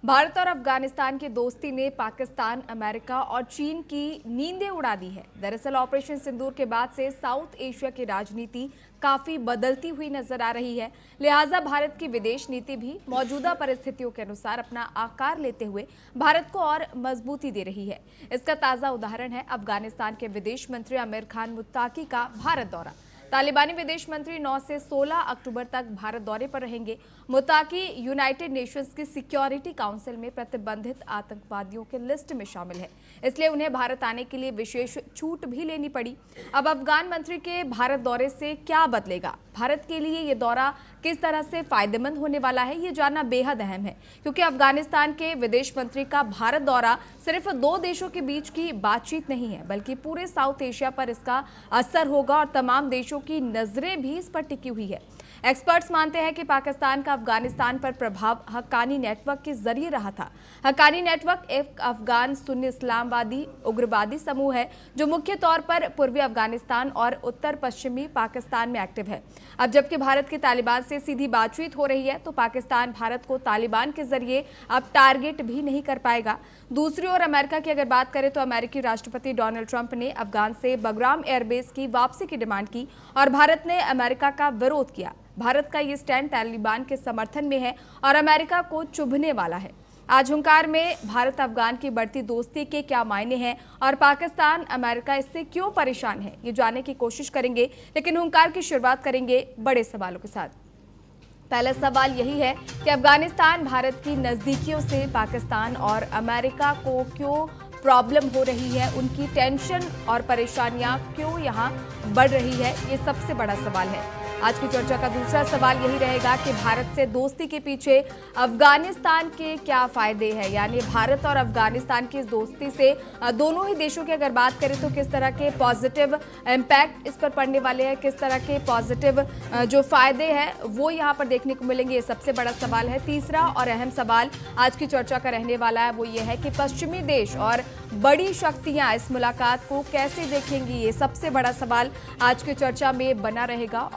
भारत और अफगानिस्तान की दोस्ती ने पाकिस्तान, अमेरिका और चीन की नींदें उड़ा दी है। दरअसल ऑपरेशन सिंदूर के बाद से साउथ एशिया की राजनीति काफी बदलती हुई नजर आ रही है। लिहाजा भारत की विदेश नीति भी मौजूदा परिस्थितियों के अनुसार अपना आकार लेते हुए भारत को और मजबूती दे रही है। इसका ताजा उदाहरण है अफगानिस्तान के विदेश मंत्री आमिर खान मुत्ताकी का भारत दौरा। तालिबानी विदेश मंत्री 9 से 16 अक्टूबर तक भारत दौरे पर रहेंगे। मुत्ताकी यूनाइटेड नेशंस की सिक्योरिटी काउंसिल में प्रतिबंधित आतंकवादियों के लिस्ट में शामिल है, इसलिए उन्हें भारत आने के लिए विशेष छूट भी लेनी पड़ी। अब अफगान मंत्री के भारत दौरे से क्या बदलेगा, भारत के लिए ये दौरा किस तरह से फायदेमंद होने वाला है, ये जानना बेहद अहम है, क्योंकि अफगानिस्तान के विदेश मंत्री का भारत दौरा सिर्फ दो देशों के बीच की बातचीत नहीं है, बल्कि पूरे साउथ एशिया पर इसका असर होगा और तमाम देशों की नजरें भी इस पर टिकी हुई है। एक्सपर्ट्स मानते हैं कि पाकिस्तान का अफगानिस्तान पर प्रभाव हक्कानी नेटवर्क के जरिए रहा था। हक्कानी नेटवर्क एक अफगान सुन्नी इस्लामवादी उग्रवादी समूह है जो मुख्य तौर पर पूर्वी अफगानिस्तान और उत्तर पश्चिमी पाकिस्तान में एक्टिव है। अब जबकि भारत की तालिबान से सीधी बातचीत हो रही है, तो पाकिस्तान भारत को तालिबान के जरिए अब टारगेट भी नहीं कर पाएगा। दूसरी ओर अमेरिका की अगर बात करें तो अमेरिकी राष्ट्रपति डोनाल्ड ट्रंप ने अफगान से बगराम एयरबेस की वापसी की डिमांड की और भारत ने अमेरिका का विरोध किया। भारत का ये स्टैंड तालिबान के समर्थन में है और अमेरिका को चुभने वाला है। आज हुंकार में भारत अफगान की बढ़ती दोस्ती के क्या मायने हैं और पाकिस्तान अमेरिका इससे क्यों परेशान है, ये जानने की कोशिश करेंगे। लेकिन हुंकार की शुरुआत करेंगे बड़े सवालों के साथ। पहला सवाल यही है कि अफगानिस्तान भारत की नजदीकियों से पाकिस्तान और अमेरिका को क्यों प्रॉब्लम हो रही है, उनकी टेंशन और परेशानियां क्यों यहां बढ़ रही है, ये सबसे बड़ा सवाल है। आज की चर्चा का दूसरा सवाल यही रहेगा कि भारत से दोस्ती के पीछे अफगानिस्तान के क्या फायदे हैं, यानी भारत और अफगानिस्तान की इस दोस्ती से दोनों ही देशों की अगर बात करें तो किस तरह के पॉजिटिव इम्पैक्ट इस पर पड़ने वाले हैं, किस तरह के पॉजिटिव जो फायदे हैं वो यहाँ पर देखने को मिलेंगे, ये सबसे बड़ा सवाल है। तीसरा और अहम सवाल आज की चर्चा का रहने वाला है वो ये है कि पश्चिमी देश और बड़ी शक्तियां इस मुलाकात को कैसे देखेंगी, ये सबसे बड़ा सवाल आज की चर्चा में बना रहेगा।